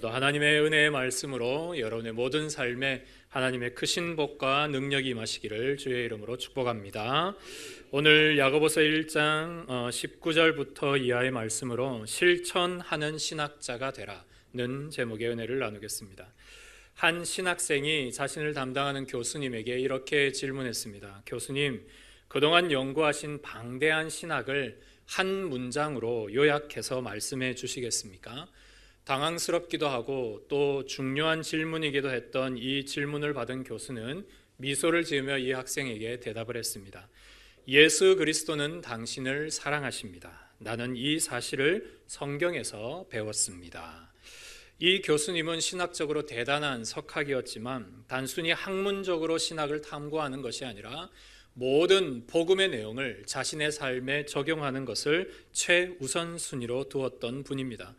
오늘도 하나님의 은혜의 말씀으로 여러분의 모든 삶에 하나님의 크신 복과 능력이 임하시기를 주의 이름으로 축복합니다. 오늘 야고보서 1장 19절부터 이하의 말씀으로 실천하는 신학자가 되라는 제목의 은혜를 나누겠습니다. 한 신학생이 자신을 담당하는 교수님에게 이렇게 질문했습니다. 교수님, 그동안 연구하신 방대한 신학을 한 문장으로 요약해서 말씀해 주시겠습니까? 당황스럽기도 하고 또 중요한 질문이기도 했던 이 질문을 받은 교수는 미소를 지으며 이 학생에게 대답을 했습니다. 예수 그리스도는 당신을 사랑하십니다. 나는 이 사실을 성경에서 배웠습니다. 이 교수님은 신학적으로 대단한 석학이었지만 단순히 학문적으로 신학을 탐구하는 것이 아니라 모든 복음의 내용을 자신의 삶에 적용하는 것을 최우선순위로 두었던 분입니다.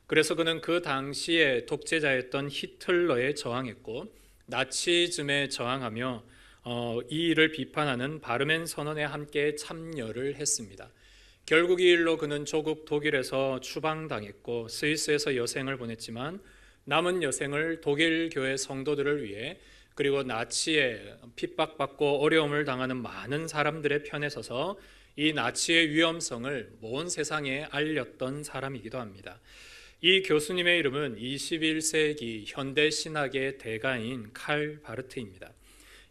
그래서 그는 그 당시에 독재자였던 히틀러에 저항했고 나치즘에 저항하며 이 일을 비판하는 바르멘 선언에 함께 참여를 했습니다. 결국 이 일로 그는 조국 독일에서 추방당했고 스위스에서 여생을 보냈지만 남은 여생을 독일 교회 성도들을 위해 그리고 나치에 핍박받고 어려움을 당하는 많은 사람들의 편에 서서 이 나치의 위험성을 온 세상에 알렸던 사람이기도 합니다. 이 교수님의 이름은 21세기 현대 신학의 대가인 칼 바르트입니다.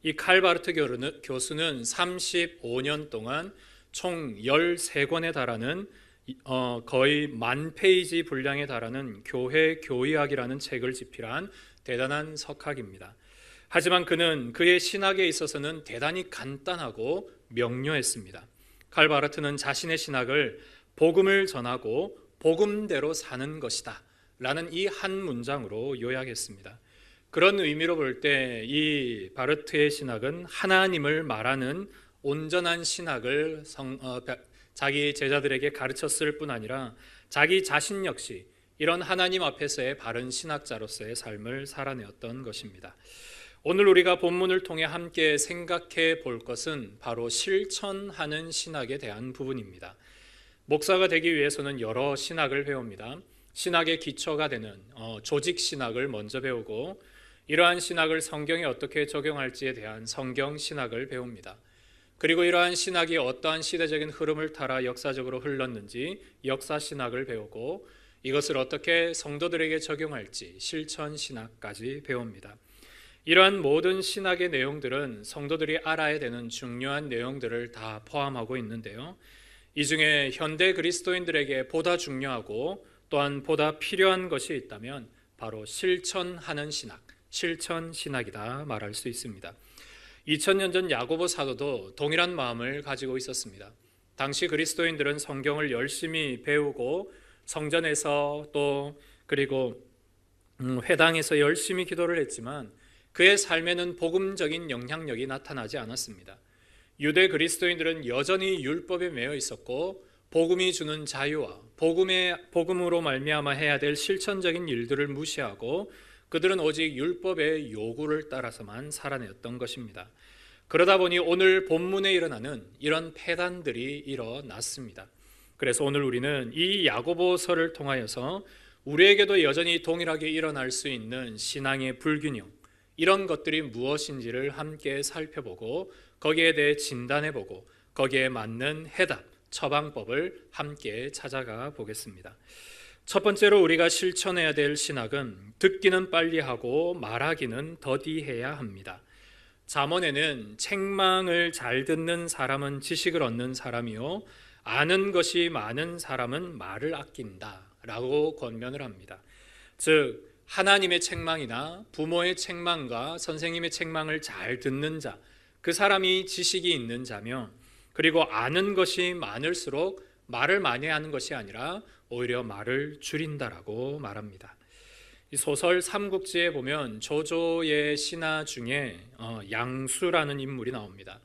이 칼 바르트 교수는 35년 동안 총 13권에 달하는 거의 10,000페이지 분량에 달하는 교회 교의학이라는 책을 집필한 대단한 석학입니다. 하지만 그는 그의 신학에 있어서는 대단히 간단하고 명료했습니다. 칼 바르트는 자신의 신학을 복음을 전하고 복음대로 사는 것이다 라는 이 한 문장으로 요약했습니다. 그런 의미로 볼 때 이 바르트의 신학은 하나님을 말하는 온전한 신학을 자기 제자들에게 가르쳤을 뿐 아니라 자기 자신 역시 이런 하나님 앞에서의 바른 신학자로서의 삶을 살아내었던 것입니다. 오늘 우리가 본문을 통해 함께 생각해 볼 것은 바로 실천하는 신학에 대한 부분입니다. 목사가 되기 위해서는 여러 신학을 배웁니다. 신학의 기초가 되는 조직 신학을 먼저 배우고 이러한 신학을 성경에 어떻게 적용할지에 대한 성경 신학을 배웁니다. 그리고 이러한 신학이 어떠한 시대적인 흐름을 따라 역사적으로 흘렀는지 역사 신학을 배우고 이것을 어떻게 성도들에게 적용할지 실천 신학까지 배웁니다. 이러한 모든 신학의 내용들은 성도들이 알아야 되는 중요한 내용들을 다 포함하고 있는데요. 이 중에 현대 그리스도인들에게 보다 중요하고 또한 보다 필요한 것이 있다면 바로 실천하는 신학, 실천 신학이다 말할 수 있습니다. 2000년 전 야고보 사도도 동일한 마음을 가지고 있었습니다. 당시 그리스도인들은 성경을 열심히 배우고 성전에서 또 그리고 회당에서 열심히 기도를 했지만 그의 삶에는 복음적인 영향력이 나타나지 않았습니다. 유대 그리스도인들은 여전히 율법에 매여 있었고 복음이 주는 자유와 복음으로 말미암아 해야 될 실천적인 일들을 무시하고 그들은 오직 율법의 요구를 따라서만 살아내었던 것입니다. 그러다 보니 오늘 본문에 일어나는 이런 폐단들이 일어났습니다. 그래서 오늘 우리는 이 야고보서를 통하여서 우리에게도 여전히 동일하게 일어날 수 있는 신앙의 불균형, 이런 것들이 무엇인지를 함께 살펴보고 거기에 대해 진단해보고 거기에 맞는 해답, 처방법을 함께 찾아가 보겠습니다. 첫 번째로 우리가 실천해야 될 신학은 듣기는 빨리 하고 말하기는 더디해야 합니다. 잠언에는 책망을 잘 듣는 사람은 지식을 얻는 사람이요 아는 것이 많은 사람은 말을 아낀다 라고 권면을 합니다. 즉 하나님의 책망이나 부모의 책망과 선생님의 책망을 잘 듣는 자, 그 사람이 지식이 있는 자며 그리고 아는 것이 많을수록 말을 많이 하는 것이 아니라 오히려 말을 줄인다라고 말합니다. 이 소설 삼국지에 보면 조조의 신하 중에 양수라는 인물이 나옵니다.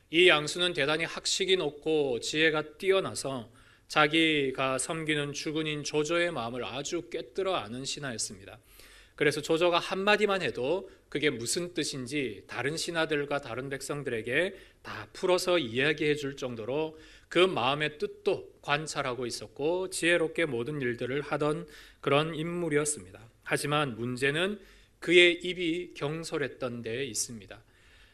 이 양수는 대단히 학식이 높고 지혜가 뛰어나서 자기가 섬기는 주군인 조조의 마음을 아주 꿰뚫어 아는 신하였습니다. 그래서 조조가 한마디만 해도 그게 무슨 뜻인지 다른 신하들과 다른 백성들에게 다 풀어서 이야기해 줄 정도로 그 마음의 뜻도 관찰하고 있었고 지혜롭게 모든 일들을 하던 그런 인물이었습니다. 하지만 문제는 그의 입이 경솔했던 데에 있습니다.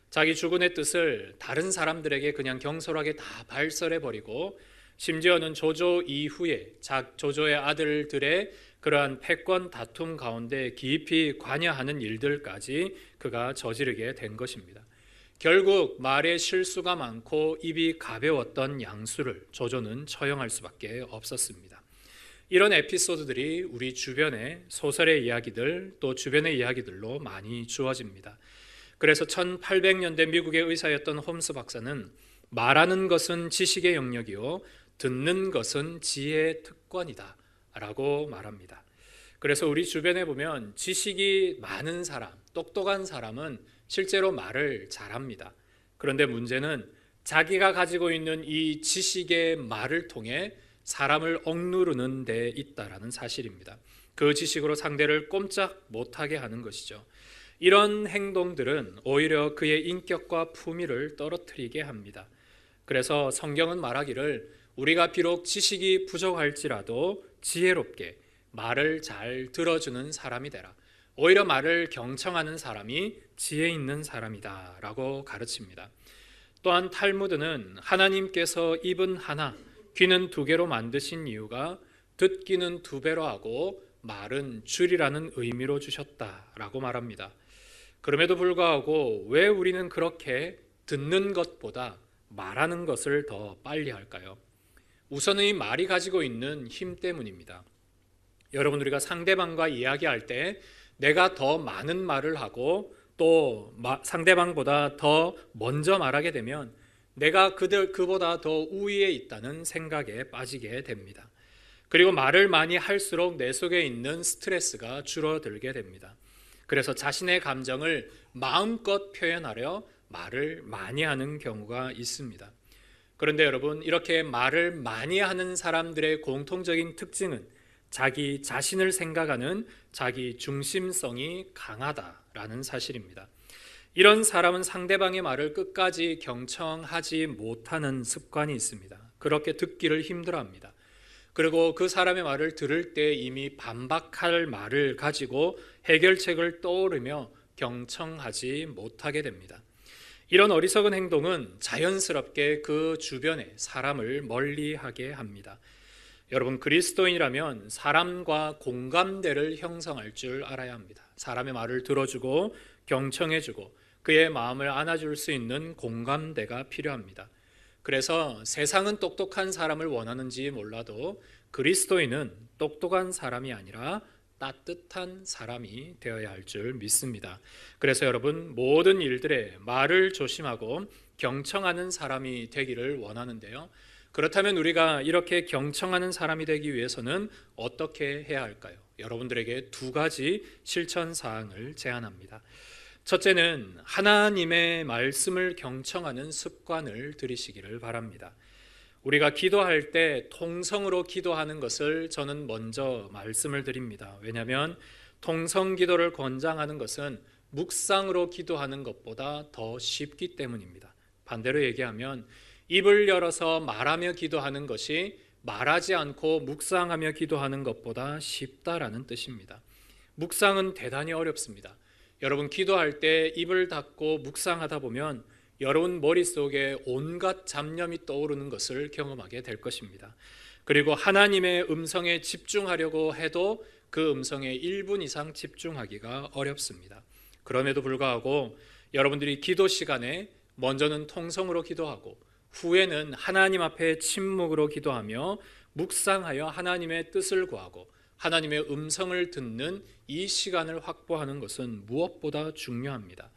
자기 주군의 뜻을 다른 사람들에게 그냥 경솔하게 다 발설해버리고 심지어는 조조 이후에 조조의 아들들의 그러한 패권 다툼 가운데 깊이 관여하는 일들까지 그가 저지르게 된 것입니다. 결국 말에 실수가 많고 입이 가벼웠던 양수를 조조는 처형할 수밖에 없었습니다. 이런 에피소드들이 우리 주변의 소설의 이야기들 또 주변의 이야기들로 많이 주어집니다. 그래서 1800년대 미국의 의사였던 홈스 박사는 말하는 것은 지식의 영역이요 듣는 것은 지혜의 특권이다 라고 말합니다. 그래서 우리 주변에 보면 지식이 많은 사람, 똑똑한 사람은 실제로 말을 잘합니다. 그런데 문제는 자기가 가지고 있는 이 지식의 말을 통해 사람을 억누르는 데 있다라는 사실입니다. 그 지식으로 상대를 꼼짝 못하게 하는 것이죠. 이런 행동들은 오히려 그의 인격과 품위를 떨어뜨리게 합니다. 그래서 성경은 말하기를 우리가 비록 지식이 부족할지라도 지혜롭게 말을 잘 들어주는 사람이 되라. 오히려 말을 경청하는 사람이 지혜 있는 사람이다 라고 가르칩니다. 또한 탈무드는 하나님께서 입은 하나, 귀는 두 개로 만드신 이유가 듣기는 두 배로 하고 말은 줄이라는 의미로 주셨다라고 말합니다. 그럼에도 불구하고 왜 우리는 그렇게 듣는 것보다 말하는 것을 더 빨리 할까요? 우선은 이 말이 가지고 있는 힘 때문입니다. 여러분, 우리가 상대방과 이야기할 때 내가 더 많은 말을 하고 또 상대방보다 더 먼저 말하게 되면 내가 그보다 더 우위에 있다는 생각에 빠지게 됩니다. 그리고 말을 많이 할수록 내 속에 있는 스트레스가 줄어들게 됩니다. 그래서 자신의 감정을 마음껏 표현하려 말을 많이 하는 경우가 있습니다. 그런데 여러분, 이렇게 말을 많이 하는 사람들의 공통적인 특징은 자기 자신을 생각하는 자기 중심성이 강하다라는 사실입니다. 이런 사람은 상대방의 말을 끝까지 경청하지 못하는 습관이 있습니다. 그렇게 듣기를 힘들어합니다. 그리고 그 사람의 말을 들을 때 이미 반박할 말을 가지고 해결책을 떠오르며 경청하지 못하게 됩니다. 이런 어리석은 행동은 자연스럽게 그 주변의 사람을 멀리하게 합니다. 여러분, 그리스도인이라면 사람과 공감대를 형성할 줄 알아야 합니다. 사람의 말을 들어주고 경청해주고 그의 마음을 안아줄 수 있는 공감대가 필요합니다. 그래서 세상은 똑똑한 사람을 원하는지 몰라도 그리스도인은 똑똑한 사람이 아니라 따뜻한 사람이 되어야 할 줄 믿습니다. 그래서 여러분, 모든 일들에 말을 조심하고 경청하는 사람이 되기를 원하는데요. 그렇다면 우리가 이렇게 경청하는 사람이 되기 위해서는 어떻게 해야 할까요? 여러분들에게 두 가지 실천 사항을 제안합니다. 첫째는 하나님의 말씀을 경청하는 습관을 들이시기를 바랍니다. 우리가 기도할 때 통성으로 기도하는 것을 저는 먼저 말씀을 드립니다. 왜냐하면 통성 기도를 권장하는 것은 묵상으로 기도하는 것보다 더 쉽기 때문입니다. 반대로 얘기하면 입을 열어서 말하며 기도하는 것이 말하지 않고 묵상하며 기도하는 것보다 쉽다라는 뜻입니다. 묵상은 대단히 어렵습니다. 여러분, 기도할 때 입을 닫고 묵상하다 보면 여러분 머릿속에 온갖 잡념이 떠오르는 것을 경험하게 될 것입니다. 그리고 하나님의 음성에 집중하려고 해도 그 음성에 1분 이상 집중하기가 어렵습니다. 그럼에도 불구하고 여러분들이 기도 시간에 먼저는 통성으로 기도하고 후에는 하나님 앞에 침묵으로 기도하며 묵상하여 하나님의 뜻을 구하고 하나님의 음성을 듣는 이 시간을 확보하는 것은 무엇보다 중요합니다.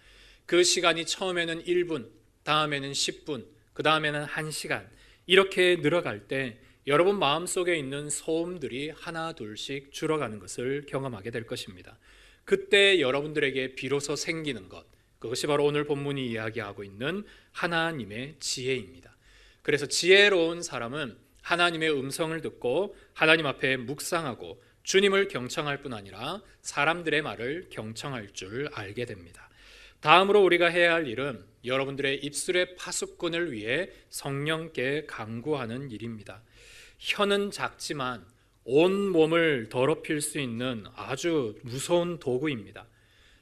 그 시간이 처음에는 1분, 다음에는 10분, 그 다음에는 1시간 이렇게 늘어갈 때 여러분 마음속에 있는 소음들이 하나 둘씩 줄어가는 것을 경험하게 될 것입니다. 그때 여러분들에게 비로소 생기는 것, 그것이 바로 오늘 본문이 이야기하고 있는 하나님의 지혜입니다. 그래서 지혜로운 사람은 하나님의 음성을 듣고 하나님 앞에 묵상하고 주님을 경청할 뿐 아니라 사람들의 말을 경청할 줄 알게 됩니다. 다음으로 우리가 해야 할 일은 여러분들의 입술의 파수꾼을 위해 성령께 간구하는 일입니다. 혀는 작지만 온 몸을 더럽힐 수 있는 아주 무서운 도구입니다.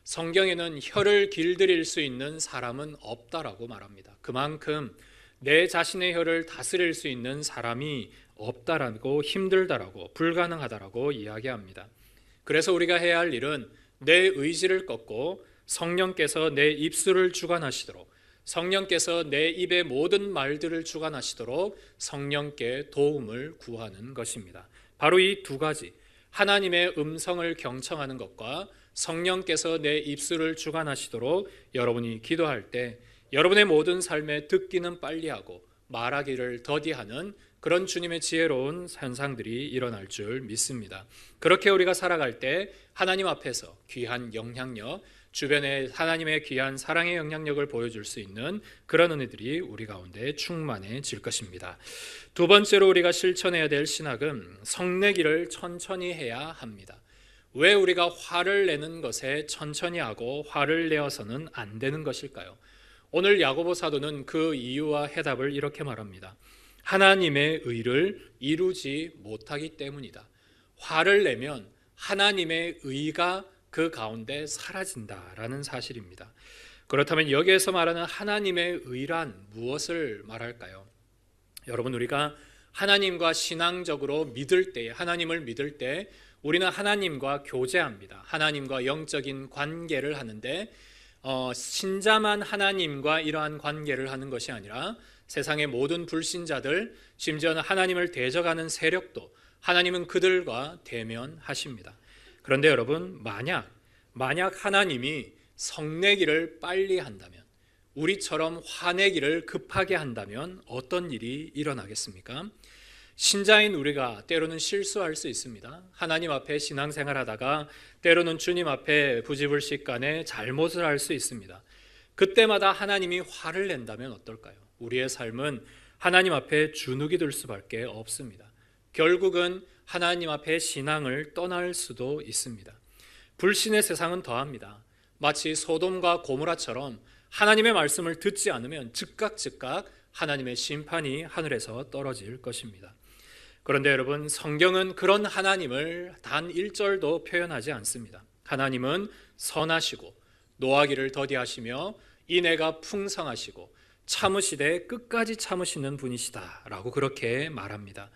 성경에는 혀를 길들일 수 있는 사람은 없다라고 말합니다. 그만큼 내 자신의 혀를 다스릴 수 있는 사람이 없다라고, 힘들다라고, 불가능하다라고 이야기합니다. 그래서 우리가 해야 할 일은 내 의지를 꺾고 성령께서 내 입술을 주관하시도록, 성령께서 내 입의 모든 말들을 주관하시도록 성령께 도움을 구하는 것입니다. 바로 이 두 가지, 하나님의 음성을 경청하는 것과 성령께서 내 입술을 주관하시도록 여러분이 기도할 때 여러분의 모든 삶에 듣기는 빨리하고 말하기를 더디하는 그런 주님의 지혜로운 현상들이 일어날 줄 믿습니다. 그렇게 우리가 살아갈 때 하나님 앞에서 귀한 영향력, 주변에 하나님의 귀한 사랑의 영향력을 보여줄 수 있는 그런 은혜들이 우리 가운데 충만해질 것입니다. 두 번째로 우리가 실천해야 될 신학은 성내기를 천천히 해야 합니다. 왜 우리가 화를 내는 것에 천천히 하고 화를 내어서는 안 되는 것일까요? 오늘 야고보 사도는 그 이유와 해답을 이렇게 말합니다. 하나님의 의를 이루지 못하기 때문이다. 화를 내면 하나님의 의가 그 가운데 사라진다라는 사실입니다. 그렇다면 여기에서 말하는 하나님의 의란 무엇을 말할까요? 여러분, 우리가 하나님과 신앙적으로 믿을 때, 하나님을 믿을 때 우리는 하나님과 교제합니다. 하나님과 영적인 관계를 하는데 신자만 하나님과 이러한 관계를 하는 것이 아니라 세상의 모든 불신자들, 심지어는 하나님을 대적하는 세력도 하나님은 그들과 대면하십니다. 그런데 여러분, 만약 하나님이 성내기를 빨리 한다면, 우리처럼 화내기를 급하게 한다면 어떤 일이 일어나겠습니까? 신자인 우리가 때로는 실수할 수 있습니다. 하나님 앞에 신앙생활하다가 때로는 주님 앞에 부지불식간에 잘못을 할 수 있습니다. 그때마다 하나님이 화를 낸다면 어떨까요? 우리의 삶은 하나님 앞에 주눅이 들 수밖에 없습니다. 결국은 하나님 앞에 신앙을 떠날 수도 있습니다. 불신의 세상은 더합니다. 마치 소돔과 고모라처럼 하나님의 말씀을 듣지 않으면 즉각 하나님의 심판이 하늘에서 떨어질 것입니다. 그런데 여러분, 성경은 그런 하나님을 단 1절도 표현하지 않습니다. 하나님은 선하시고 노하기를 더디하시며 인애가 풍성하시고 참으시되 끝까지 참으시는 분이시다라고 그렇게 말합니다.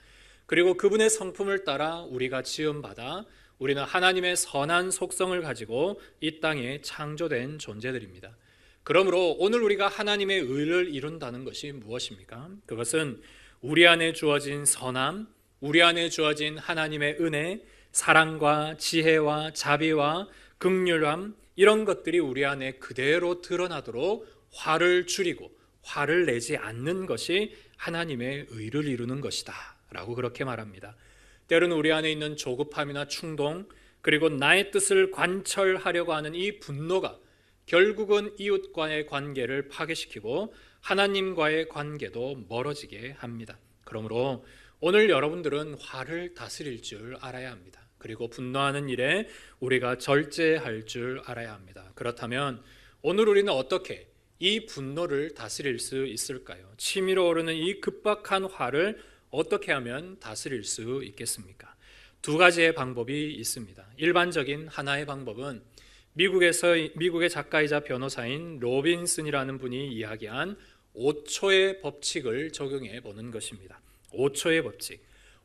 그리고 그분의 성품을 따라 우리가 지음받아 우리는 하나님의 선한 속성을 가지고 이 땅에 창조된 존재들입니다. 그러므로 오늘 우리가 하나님의 의를 이룬다는 것이 무엇입니까? 그것은 우리 안에 주어진 선함, 우리 안에 주어진 하나님의 은혜, 사랑과 지혜와 자비와 긍휼함, 이런 것들이 우리 안에 그대로 드러나도록 화를 줄이고 화를 내지 않는 것이 하나님의 의를 이루는 것이다 라고 그렇게 말합니다. 때로는 우리 안에 있는 조급함이나 충동, 그리고 나의 뜻을 관철하려고 하는 이 분노가 결국은 이웃과의 관계를 파괴시키고 하나님과의 관계도 멀어지게 합니다. 그러므로 오늘 여러분들은 화를 다스릴 줄 알아야 합니다. 그리고 분노하는 일에 우리가 절제할 줄 알아야 합니다. 그렇다면 오늘 우리는 어떻게 이 분노를 다스릴 수 있을까요? 치밀어 오르는 이 급박한 화를 어떻게 하면 다스릴 수 있겠습니까? 두 가지의 방법이 있습니다. 일반적인 하나의 방법은 미국의 작가이자 변호사인 로빈슨이라는 분이 이야기한 5초의 법칙을 적용해 보는 것입니다. 5초의 법칙.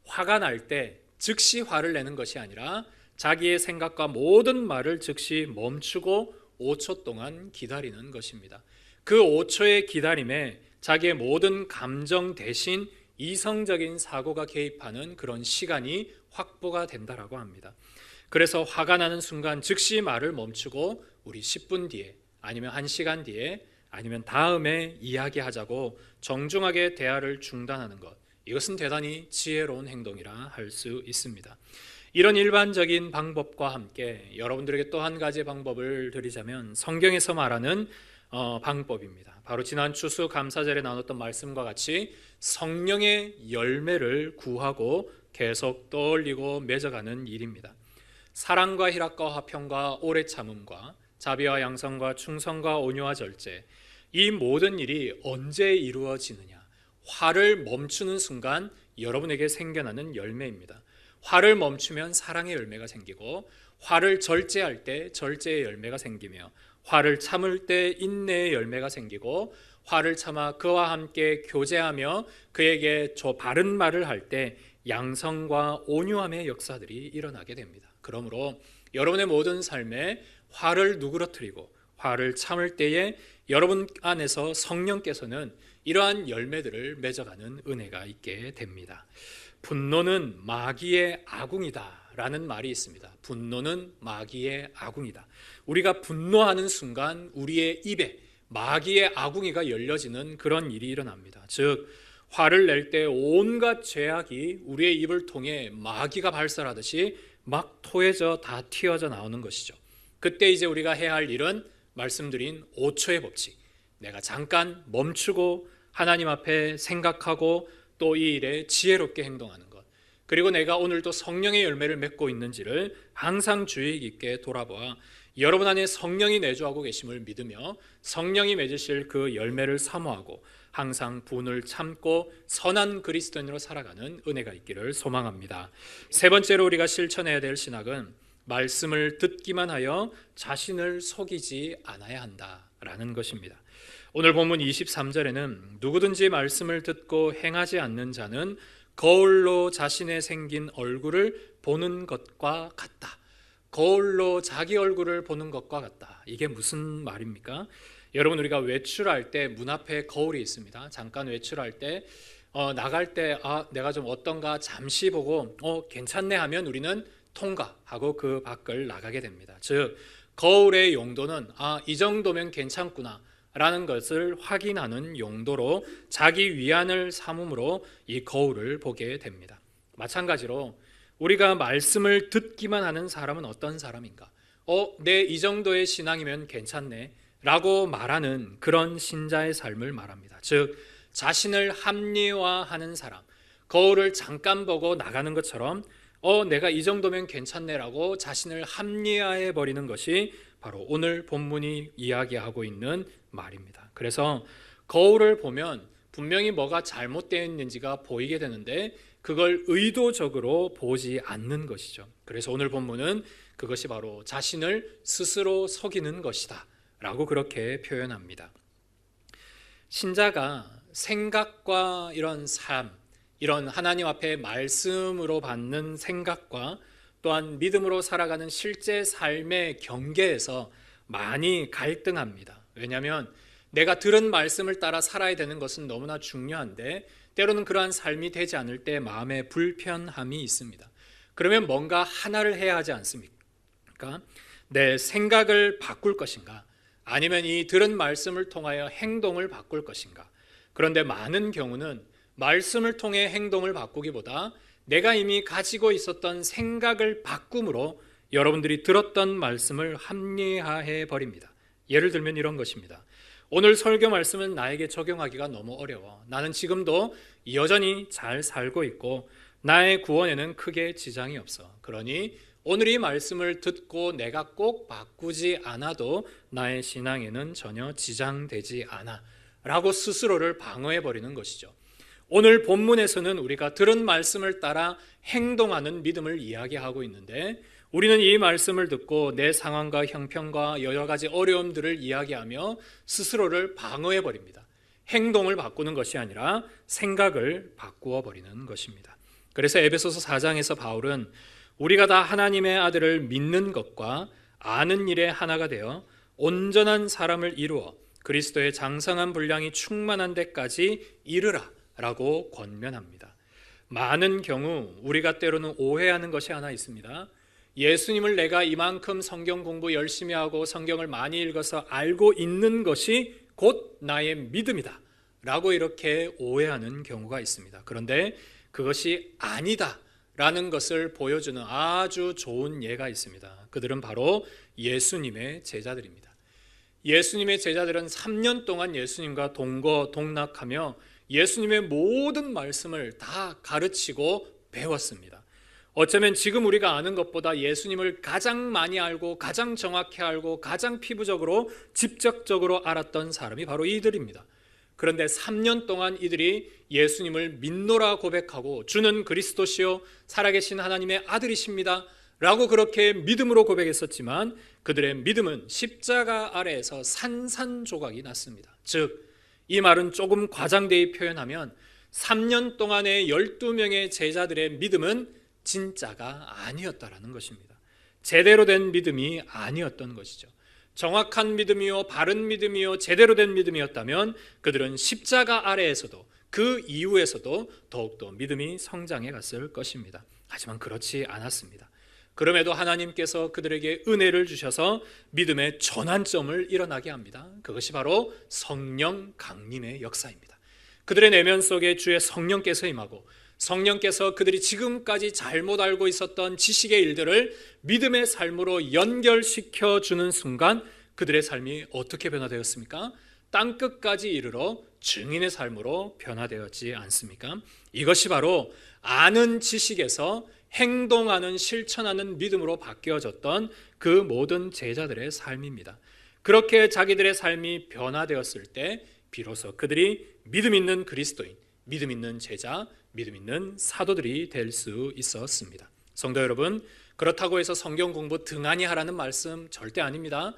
화가 날 때 즉시 화를 내는 것이 아니라 자기의 생각과 모든 말을 즉시 멈추고 5초 동안 기다리는 것입니다. 그 5초의 기다림에 자기의 모든 감정 대신 이성적인 사고가 개입하는 그런 시간이 확보가 된다라고 합니다. 그래서 화가 나는 순간 즉시 말을 멈추고 우리 10분 뒤에 아니면 1시간 뒤에 아니면 다음에 이야기하자고 정중하게 대화를 중단하는 것, 이것은 대단히 지혜로운 행동이라 할 수 있습니다. 이런 일반적인 방법과 함께 여러분들에게 또 한 가지 방법을 드리자면 성경에서 말하는 방법입니다. 바로 지난 추수 감사절에 나눴던 말씀과 같이 성령의 열매를 구하고 계속 떠올리고 맺어가는 일입니다. 사랑과 희락과 화평과 오래 참음과 자비와 양성과 충성과 온유와 절제, 이 모든 일이 언제 이루어지느냐? 화를 멈추는 순간 여러분에게 생겨나는 열매입니다. 화를 멈추면 사랑의 열매가 생기고, 화를 절제할 때 절제의 열매가 생기며, 화를 참을 때 인내의 열매가 생기고, 화를 참아 그와 함께 교제하며 그에게 바른 말을 할 때 양성과 온유함의 역사들이 일어나게 됩니다. 그러므로 여러분의 모든 삶에 화를 누그러뜨리고 화를 참을 때에 여러분 안에서 성령께서는 이러한 열매들을 맺어가는 은혜가 있게 됩니다. 분노는 마귀의 아궁이다 라는 말이 있습니다. 분노는 마귀의 아궁이다. 우리가 분노하는 순간 우리의 입에 마귀의 아궁이가 열려지는 그런 일이 일어납니다. 즉 화를 낼 때 온갖 죄악이 우리의 입을 통해 마귀가 발설하듯이 막 토해져 다 튀어져 나오는 것이죠. 그때 이제 우리가 해야 할 일은 말씀드린 5초의 법칙, 내가 잠깐 멈추고 하나님 앞에 생각하고 또 이 일에 지혜롭게 행동하는 것, 그리고 내가 오늘도 성령의 열매를 맺고 있는지를 항상 주의 깊게 돌아보아 여러분 안에 성령이 내주하고 계심을 믿으며 성령이 맺으실 그 열매를 사모하고 항상 분을 참고 선한 그리스도인으로 살아가는 은혜가 있기를 소망합니다. 세 번째로 우리가 실천해야 될 신학은 말씀을 듣기만 하여 자신을 속이지 않아야 한다라는 것입니다. 오늘 본문 23절에는 누구든지 말씀을 듣고 행하지 않는 자는 거울로 자신의 생긴 얼굴을 보는 것과 같다. 거울로 자기 얼굴을 보는 것과 같다. 이게 무슨 말입니까? 여러분, 우리가 외출할 때 문 앞에 거울이 있습니다. 잠깐 외출할 때 나갈 때 내가 좀 어떤가 잠시 보고 괜찮네 하면 우리는 통과하고 그 밖을 나가게 됩니다. 즉 거울의 용도는 이 정도면 괜찮구나 라는 것을 확인하는 용도로 자기 위안을 삼음으로 이 거울을 보게 됩니다. 마찬가지로 우리가 말씀을 듣기만 하는 사람은 어떤 사람인가? 내 이 정도의 신앙이면 괜찮네 라고 말하는 그런 신자의 삶을 말합니다. 즉 자신을 합리화하는 사람, 거울을 잠깐 보고 나가는 것처럼 내가 이 정도면 괜찮네 라고 자신을 합리화해 버리는 것이 바로 오늘 본문이 이야기하고 있는 말입니다. 그래서 거울을 보면 분명히 뭐가 잘못되어 있는지가 보이게 되는데 그걸 의도적으로 보지 않는 것이죠. 그래서 오늘 본문은 그것이 바로 자신을 스스로 속이는 것이다 라고 그렇게 표현합니다. 신자가 생각과 이런 삶, 이런 하나님 앞에 말씀으로 받는 생각과 또한 믿음으로 살아가는 실제 삶의 경계에서 많이 갈등합니다. 왜냐하면 내가 들은 말씀을 따라 살아야 되는 것은 너무나 중요한데 때로는 그러한 삶이 되지 않을 때 마음에 불편함이 있습니다. 그러면 뭔가 하나를 해야 하지 않습니까? 내 생각을 바꿀 것인가? 아니면 이 들은 말씀을 통하여 행동을 바꿀 것인가? 그런데 많은 경우는 말씀을 통해 행동을 바꾸기보다 내가 이미 가지고 있었던 생각을 바꿈으로 여러분들이 들었던 말씀을 합리화해 버립니다. 예를 들면 이런 것입니다. 오늘 설교 말씀은 나에게 적용하기가 너무 어려워. 나는 지금도 여전히 잘 살고 있고 나의 구원에는 크게 지장이 없어. 그러니 오늘 이 말씀을 듣고 내가 꼭 바꾸지 않아도 나의 신앙에는 전혀 지장되지 않아 라고 스스로를 방어해 버리는 것이죠. 오늘 본문에서는 우리가 들은 말씀을 따라 행동하는 믿음을 이야기하고 있는데 우리는 이 말씀을 듣고 내 상황과 형편과 여러 가지 어려움들을 이야기하며 스스로를 방어해 버립니다. 행동을 바꾸는 것이 아니라 생각을 바꾸어 버리는 것입니다. 그래서 에베소서 4장에서 바울은 우리가 다 하나님의 아들을 믿는 것과 아는 일에 하나가 되어 온전한 사람을 이루어 그리스도의 장성한 분량이 충만한 데까지 이르라 라고 권면합니다. 많은 경우 우리가 때로는 오해하는 것이 하나 있습니다. 예수님을 내가 이만큼 성경 공부 열심히 하고 성경을 많이 읽어서 알고 있는 것이 곧 나의 믿음이다 라고 이렇게 오해하는 경우가 있습니다. 그런데 그것이 아니다 라는 것을 보여주는 아주 좋은 예가 있습니다. 그들은 바로 예수님의 제자들입니다. 예수님의 제자들은 3년 동안 예수님과 동거동락하며 예수님의 모든 말씀을 다 가르치고 배웠습니다. 어쩌면 지금 우리가 아는 것보다 예수님을 가장 많이 알고 가장 정확히 알고 가장 피부적으로 직접적으로 알았던 사람이 바로 이들입니다. 그런데 3년 동안 이들이 예수님을 믿노라 고백하고 주는 그리스도시요 살아계신 하나님의 아들이십니다 라고 그렇게 믿음으로 고백했었지만 그들의 믿음은 십자가 아래에서 산산조각이 났습니다. 즉, 이 말은 조금 과장되이 표현하면 3년 동안의 12명의 제자들의 믿음은 진짜가 아니었다라는 것입니다. 제대로 된 믿음이 아니었던 것이죠. 정확한 믿음이요, 바른 믿음이요, 제대로 된 믿음이었다면 그들은 십자가 아래에서도 그 이후에서도 더욱더 믿음이 성장해 갔을 것입니다. 하지만 그렇지 않았습니다. 그럼에도 하나님께서 그들에게 은혜를 주셔서 믿음의 전환점을 일어나게 합니다. 그것이 바로 성령 강림의 역사입니다. 그들의 내면 속에 주의 성령께서 임하고 성령께서 그들이 지금까지 잘못 알고 있었던 지식의 일들을 믿음의 삶으로 연결시켜 주는 순간 그들의 삶이 어떻게 변화되었습니까? 땅끝까지 이르러 증인의 삶으로 변화되었지 않습니까? 이것이 바로 아는 지식에서 행동하는 실천하는 믿음으로 바뀌어졌던 그 모든 제자들의 삶입니다. 그렇게 자기들의 삶이 변화되었을 때 비로소 그들이 믿음 있는 그리스도인, 믿음 있는 제자, 믿음 있는 사도들이 될 수 있었습니다. 성도 여러분, 그렇다고 해서 성경 공부 등한히 하라는 말씀 절대 아닙니다.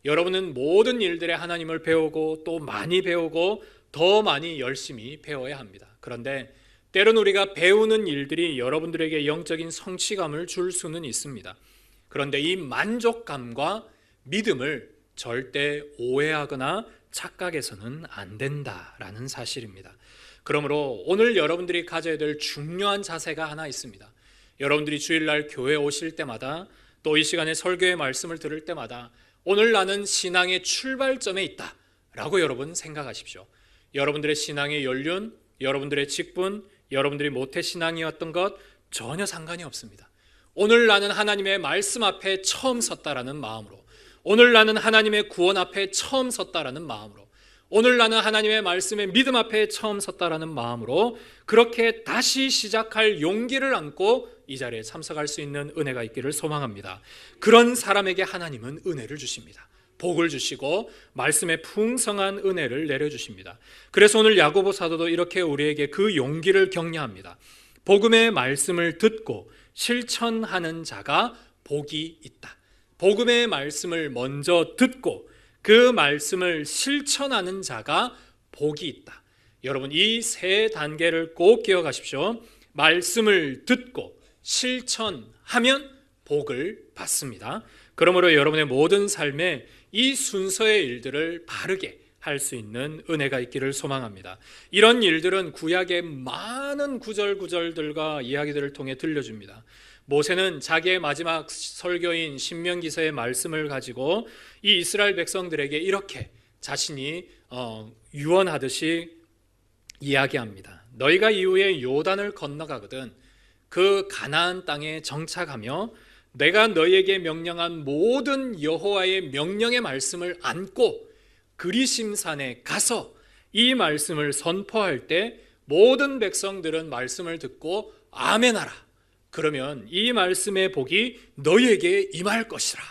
여러분은 모든 일들에 하나님을 배우고 또 많이 배우고 더 많이 열심히 배워야 합니다. 그런데 때론 우리가 배우는 일들이 여러분들에게 영적인 성취감을 줄 수는 있습니다. 그런데 이 만족감과 믿음을 절대 오해하거나 착각해서는 안 된다라는 사실입니다. 그러므로 오늘 여러분들이 가져야 될 중요한 자세가 하나 있습니다. 여러분들이 주일날 교회 오실 때마다 또 이 시간에 설교의 말씀을 들을 때마다 오늘 나는 신앙의 출발점에 있다 라고 여러분 생각하십시오. 여러분들의 신앙의 연륜, 여러분들의 직분, 여러분들이 모태신앙이었던 것 전혀 상관이 없습니다. 오늘 나는 하나님의 말씀 앞에 처음 섰다라는 마음으로, 오늘 나는 하나님의 구원 앞에 처음 섰다라는 마음으로, 오늘 나는 하나님의 말씀의 믿음 앞에 처음 섰다라는 마음으로 그렇게 다시 시작할 용기를 안고 이 자리에 참석할 수 있는 은혜가 있기를 소망합니다. 그런 사람에게 하나님은 은혜를 주십니다. 복을 주시고 말씀의 풍성한 은혜를 내려주십니다. 그래서 오늘 야고보 사도도 이렇게 우리에게 그 용기를 격려합니다. 복음의 말씀을 듣고 실천하는 자가 복이 있다. 복음의 말씀을 먼저 듣고 그 말씀을 실천하는 자가 복이 있다. 여러분, 이 세 단계를 꼭 기억하십시오. 말씀을 듣고 실천하면 복을 받습니다. 그러므로 여러분의 모든 삶에 이 순서의 일들을 바르게 할 수 있는 은혜가 있기를 소망합니다. 이런 일들은 구약의 많은 구절들과 이야기들을 통해 들려줍니다. 모세는 자기의 마지막 설교인 신명기서의 말씀을 가지고 이 이스라엘 백성들에게 이렇게 자신이 유언하듯이 이야기합니다. 너희가 이후에 요단을 건너가거든 그 가나안 땅에 정착하며 내가 너희에게 명령한 모든 여호와의 명령의 말씀을 안고 그리심산에 가서 이 말씀을 선포할 때 모든 백성들은 말씀을 듣고 아멘하라. 그러면 이 말씀의 복이 너희에게 임할 것이라.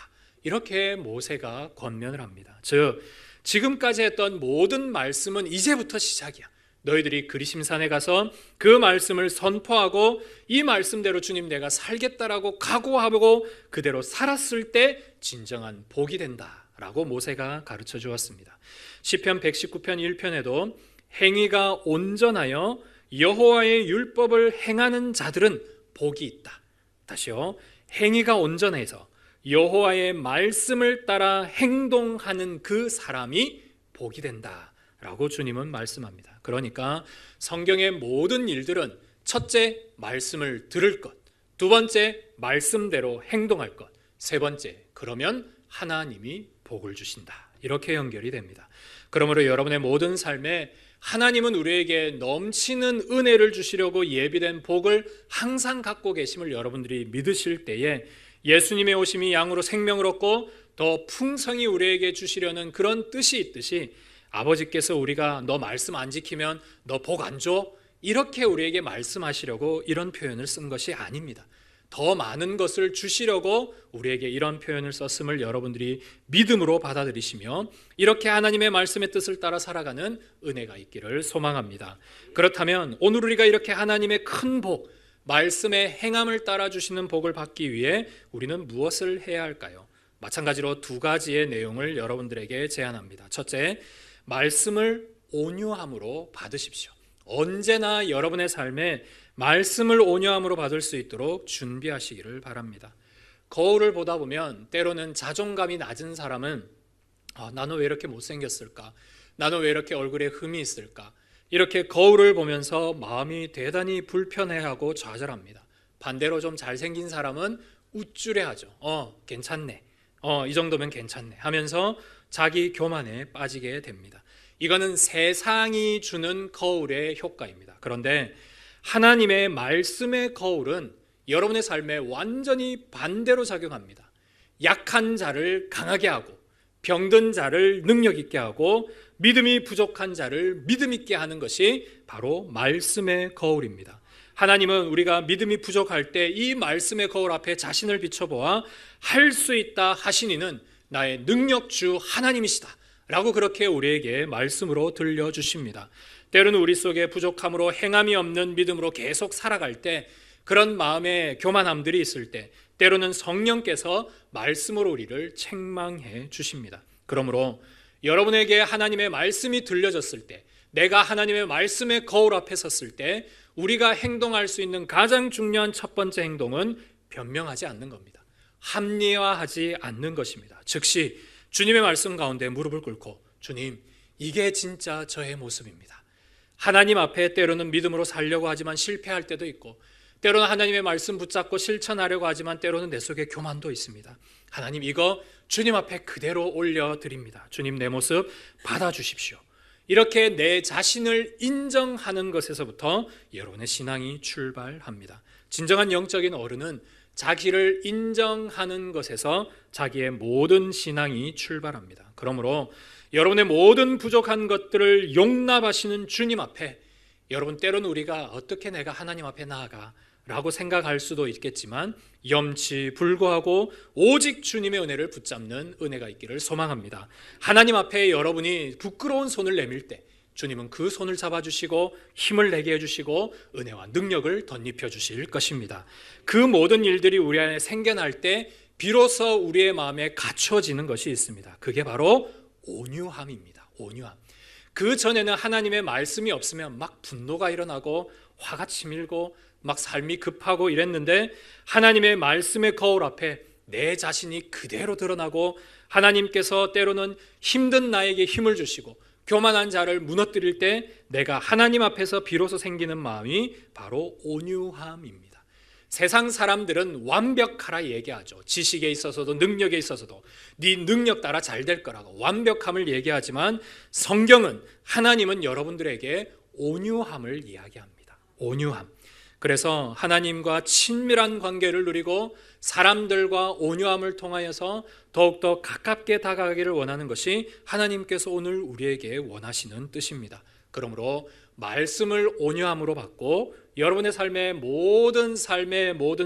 이렇게 모세가 권면을 합니다. 즉 지금까지 했던 모든 말씀은 이제부터 시작이야. 너희들이 그리심산에 가서 그 말씀을 선포하고 이 말씀대로 주님 내가 살겠다라고 각오하고 그대로 살았을 때 진정한 복이 된다라고 모세가 가르쳐 주었습니다. 시편 119편 1편에도 행위가 온전하여 여호와의 율법을 행하는 자들은 복이 있다. 다시요. 행위가 온전해서 여호와의 말씀을 따라 행동하는 그 사람이 복이 된다 라고 주님은 말씀합니다. 그러니까 성경의 모든 일들은 첫째, 말씀을 들을 것, 두 번째, 말씀대로 행동할 것, 세 번째, 그러면 하나님이 복을 주신다. 이렇게 연결이 됩니다. 그러므로 여러분의 모든 삶에 하나님은 우리에게 넘치는 은혜를 주시려고 예비된 복을 항상 갖고 계심을 여러분들이 믿으실 때에 예수님의 오심이 양으로 생명을 얻고 더 풍성히 우리에게 주시려는 그런 뜻이 있듯이 아버지께서 우리가 너 말씀 안 지키면 너 복 안 줘? 이렇게 우리에게 말씀하시려고 이런 표현을 쓴 것이 아닙니다. 더 많은 것을 주시려고 우리에게 이런 표현을 썼음을 여러분들이 믿음으로 받아들이시며 이렇게 하나님의 말씀의 뜻을 따라 살아가는 은혜가 있기를 소망합니다. 그렇다면 오늘 우리가 이렇게 하나님의 큰 복, 말씀의 행함을 따라 주시는 복을 받기 위해 우리는 무엇을 해야 할까요? 마찬가지로 두 가지의 내용을 여러분들에게 제안합니다. 첫째, 말씀을 온유함으로 받으십시오. 언제나 여러분의 삶에 말씀을 온유함으로 받을 수 있도록 준비하시기를 바랍니다. 거울을 보다 보면 때로는 자존감이 낮은 사람은 나는 왜 이렇게 못생겼을까? 나는 왜 이렇게 얼굴에 흠이 있을까? 이렇게 거울을 보면서 마음이 대단히 불편해하고 좌절합니다. 반대로 좀 잘생긴 사람은 우쭐해하죠. 괜찮네. 이 정도면 괜찮네 하면서 자기 교만에 빠지게 됩니다. 이거는 세상이 주는 거울의 효과입니다. 그런데 하나님의 말씀의 거울은 여러분의 삶에 완전히 반대로 작용합니다. 약한 자를 강하게 하고 병든 자를 능력 있게 하고 믿음이 부족한 자를 믿음 있게 하는 것이 바로 말씀의 거울입니다. 하나님은 우리가 믿음이 부족할 때 이 말씀의 거울 앞에 자신을 비춰보아 할 수 있다 하시니는 나의 능력주 하나님이시다 라고 그렇게 우리에게 말씀으로 들려주십니다. 때로는 우리 속에 부족함으로 행함이 없는 믿음으로 계속 살아갈 때 그런 마음의 교만함들이 있을 때 때로는 성령께서 말씀으로 우리를 책망해 주십니다. 그러므로 여러분에게 하나님의 말씀이 들려졌을 때 내가 하나님의 말씀의 거울 앞에 섰을 때 우리가 행동할 수 있는 가장 중요한 첫 번째 행동은 변명하지 않는 겁니다. 합리화하지 않는 것입니다. 즉시 주님의 말씀 가운데 무릎을 꿇고 주님, 이게 진짜 저의 모습입니다. 하나님 앞에 때로는 믿음으로 살려고 하지만 실패할 때도 있고 때로는 하나님의 말씀 붙잡고 실천하려고 하지만 때로는 내 속에 교만도 있습니다. 하나님, 이거 주님 앞에 그대로 올려드립니다. 주님, 내 모습 받아주십시오. 이렇게 내 자신을 인정하는 것에서부터 여러분의 신앙이 출발합니다. 진정한 영적인 어른은 자기를 인정하는 것에서 자기의 모든 신앙이 출발합니다. 그러므로 여러분의 모든 부족한 것들을 용납하시는 주님 앞에 여러분, 때로는 우리가 어떻게 내가 하나님 앞에 나아가 라고 생각할 수도 있겠지만 염치불고하고 오직 주님의 은혜를 붙잡는 은혜가 있기를 소망합니다. 하나님 앞에 여러분이 부끄러운 손을 내밀 때 주님은 그 손을 잡아주시고 힘을 내게 해주시고 은혜와 능력을 덧입혀 주실 것입니다. 그 모든 일들이 우리 안에 생겨날 때 비로소 우리의 마음에 갖춰지는 것이 있습니다. 그게 바로 온유함입니다. 온유함. 그 전에는 하나님의 말씀이 없으면 막 분노가 일어나고 화가 치밀고 막 삶이 급하고 이랬는데 하나님의 말씀의 거울 앞에 내 자신이 그대로 드러나고 하나님께서 때로는 힘든 나에게 힘을 주시고 교만한 자를 무너뜨릴 때 내가 하나님 앞에서 비로소 생기는 마음이 바로 온유함입니다. 세상 사람들은 완벽하라 얘기하죠. 지식에 있어서도 능력에 있어서도 네 능력 따라 잘 될 거라고 완벽함을 얘기하지만 성경은 하나님은 여러분들에게 온유함을 이야기합니다. 온유함. 그래서 하나님과 친밀한 관계를 누리고 사람들과 온유함을 통하여서 더욱더 가깝게 다가가기를 원하는 것이 하나님께서 오늘 우리에게 원하시는 뜻입니다. 그러므로 말씀을 온유함으로 받고 여러분의 삶의 모든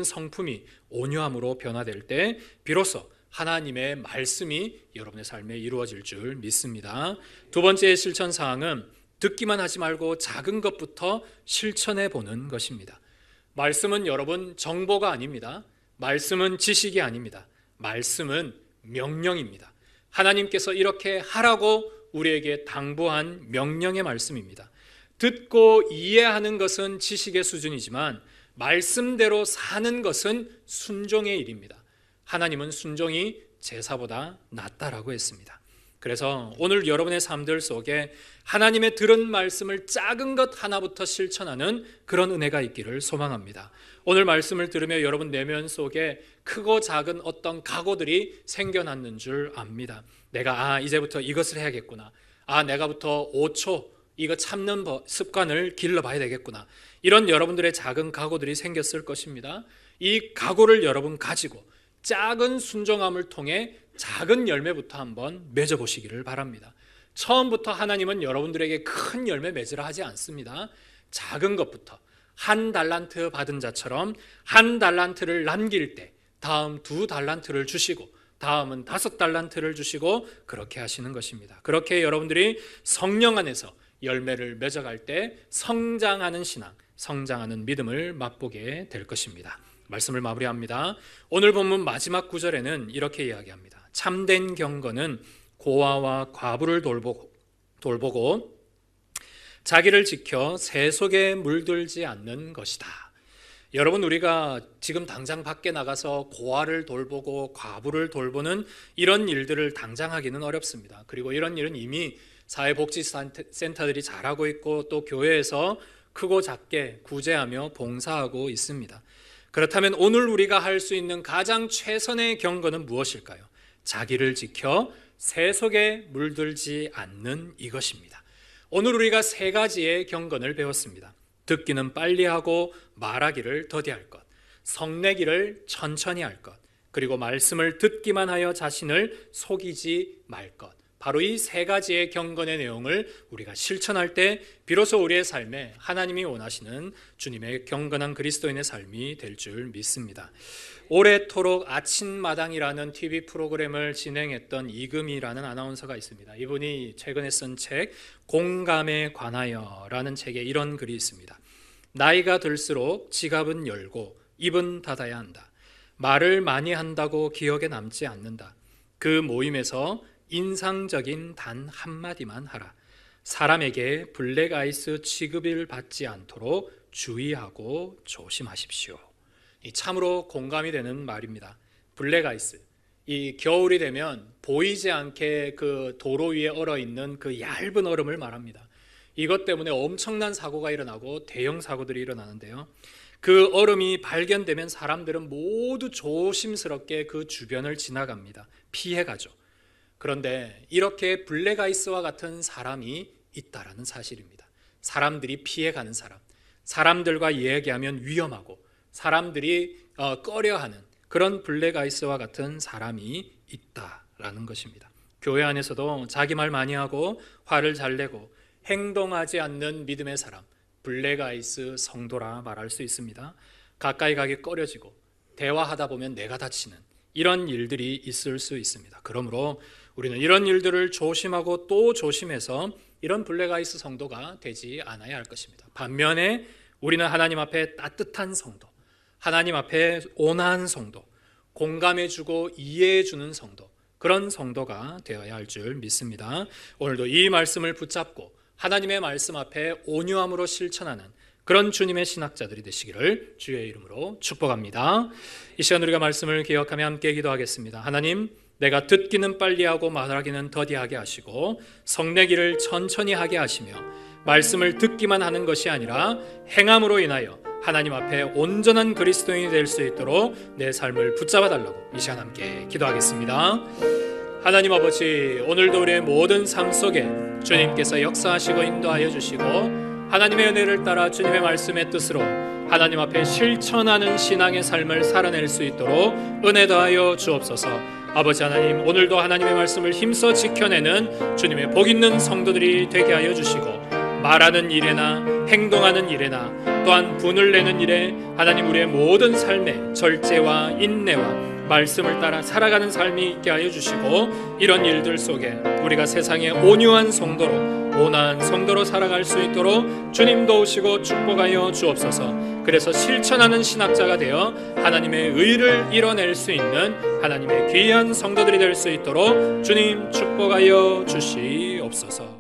성품이 온유함으로 변화될 때 비로소 하나님의 말씀이 여러분의 삶에 이루어질 줄 믿습니다. 두 번째 실천 사항은 듣기만 하지 말고 작은 것부터 실천해 보는 것입니다. 말씀은 여러분 정보가 아닙니다. 말씀은 지식이 아닙니다. 말씀은 명령입니다. 하나님께서 이렇게 하라고 우리에게 당부한 명령의 말씀입니다. 듣고 이해하는 것은 지식의 수준이지만 말씀대로 사는 것은 순종의 일입니다. 하나님은 순종이 제사보다 낫다라고 했습니다. 그래서 오늘 여러분의 삶들 속에 하나님의 들은 말씀을 작은 것 하나부터 실천하는 그런 은혜가 있기를 소망합니다. 오늘 말씀을 들으며 여러분 내면 속에 크고 작은 어떤 각오들이 생겨났는 줄 압니다. 내가 이제부터 이것을 해야겠구나. 내가부터 5초 이거 참는 습관을 길러봐야 되겠구나. 이런 여러분들의 작은 각오들이 생겼을 것입니다. 이 각오를 여러분 가지고 작은 순종함을 통해 작은 열매부터 한번 맺어보시기를 바랍니다. 처음부터 하나님은 여러분들에게 큰 열매 맺으라 하지 않습니다. 작은 것부터 한 달란트 받은 자처럼 한 달란트를 남길 때 다음 2달란트를 주시고 다음은 5달란트를 주시고 그렇게 하시는 것입니다. 그렇게 여러분들이 성령 안에서 열매를 맺어갈 때 성장하는 신앙, 성장하는 믿음을 맛보게 될 것입니다. 말씀을 마무리합니다. 오늘 본문 마지막 구절에는 이렇게 이야기합니다. 참된 경건은 고아와 과부를 돌보고 자기를 지켜 새 속에 물들지 않는 것이다. 여러분, 우리가 지금 당장 밖에 나가서 고아를 돌보고 과부를 돌보는 이런 일들을 당장 하기는 어렵습니다. 그리고 이런 일은 이미 사회복지센터들이 잘하고 있고 또 교회에서 크고 작게 구제하며 봉사하고 있습니다. 그렇다면 오늘 우리가 할 수 있는 가장 최선의 경건은 무엇일까요? 자기를 지켜 새 속에 물들지 않는 이것입니다. 오늘 우리가 3가지의 경건을 배웠습니다. 듣기는 빨리 하고 말하기를 더디할 것, 성내기를 천천히 할 것, 그리고 말씀을 듣기만 하여 자신을 속이지 말 것. 바로 이 3가지의 경건의 내용을 우리가 실천할 때 비로소 우리의 삶에 하나님이 원하시는 주님의 경건한 그리스도인의 삶이 될 줄 믿습니다. 오래도록 아침마당이라는 TV 프로그램을 진행했던 이금희라는 아나운서가 있습니다. 이분이 최근에 쓴 책 공감에 관하여라는 책에 이런 글이 있습니다. 나이가 들수록 지갑은 열고 입은 닫아야 한다. 말을 많이 한다고 기억에 남지 않는다. 그 모임에서 인상적인 단 한마디만 하라. 사람에게 블랙 아이스 취급을 받지 않도록 주의하고 조심하십시오. 이 참으로 공감이 되는 말입니다. 블랙 아이스, 이 겨울이 되면 보이지 않게 그 도로 위에 얼어 있는 그 얇은 얼음을 말합니다. 이것 때문에 엄청난 사고가 일어나고 대형 사고들이 일어나는데요. 그 얼음이 발견되면 사람들은 모두 조심스럽게 그 주변을 지나갑니다. 피해가죠. 그런데 이렇게 블랙 아이스와 같은 사람이 있다라는 사실입니다. 사람들이 피해가는 사람, 사람들과 이야기하면 위험하고 사람들이 꺼려하는 그런 블랙 아이스와 같은 사람이 있다라는 것입니다. 교회 안에서도 자기 말 많이 하고 화를 잘 내고 행동하지 않는 믿음의 사람, 블랙 아이스 성도라 말할 수 있습니다. 가까이 가기 꺼려지고 대화하다 보면 내가 다치는 이런 일들이 있을 수 있습니다. 그러므로 우리는 이런 일들을 조심하고 또 조심해서 이런 블랙 아이스 성도가 되지 않아야 할 것입니다. 반면에 우리는 하나님 앞에 따뜻한 성도, 하나님 앞에 온화한 성도, 공감해주고 이해해주는 성도, 그런 성도가 되어야 할 줄 믿습니다. 오늘도 이 말씀을 붙잡고 하나님의 말씀 앞에 온유함으로 실천하는 그런 주님의 신학자들이 되시기를 주의 이름으로 축복합니다. 이 시간 우리가 말씀을 기억하며 함께 기도하겠습니다. 하나님, 내가 듣기는 빨리 하고 말하기는 더디하게 하시고 성내기를 천천히 하게 하시며 말씀을 듣기만 하는 것이 아니라 행함으로 인하여 하나님 앞에 온전한 그리스도인이 될 수 있도록 내 삶을 붙잡아 달라고 이 시간 함께 기도하겠습니다. 하나님 아버지, 오늘도 우리의 모든 삶 속에 주님께서 역사하시고 인도하여 주시고 하나님의 은혜를 따라 주님의 말씀의 뜻으로 하나님 앞에 실천하는 신앙의 삶을 살아낼 수 있도록 은혜 더하여 주옵소서. 아버지 하나님, 오늘도 하나님의 말씀을 힘써 지켜내는 주님의 복 있는 성도들이 되게 하여 주시고 말하는 일에나 행동하는 일에나 또한 분을 내는 일에 하나님 우리의 모든 삶에 절제와 인내와 말씀을 따라 살아가는 삶이 있게 하여 주시고 이런 일들 속에 우리가 세상의 온유한 성도로 온화한 성도로 살아갈 수 있도록 주님 도우시고 축복하여 주옵소서. 그래서 실천하는 신학자가 되어 하나님의 의를 이뤄낼 수 있는 하나님의 귀한 성도들이 될 수 있도록 주님 축복하여 주시옵소서.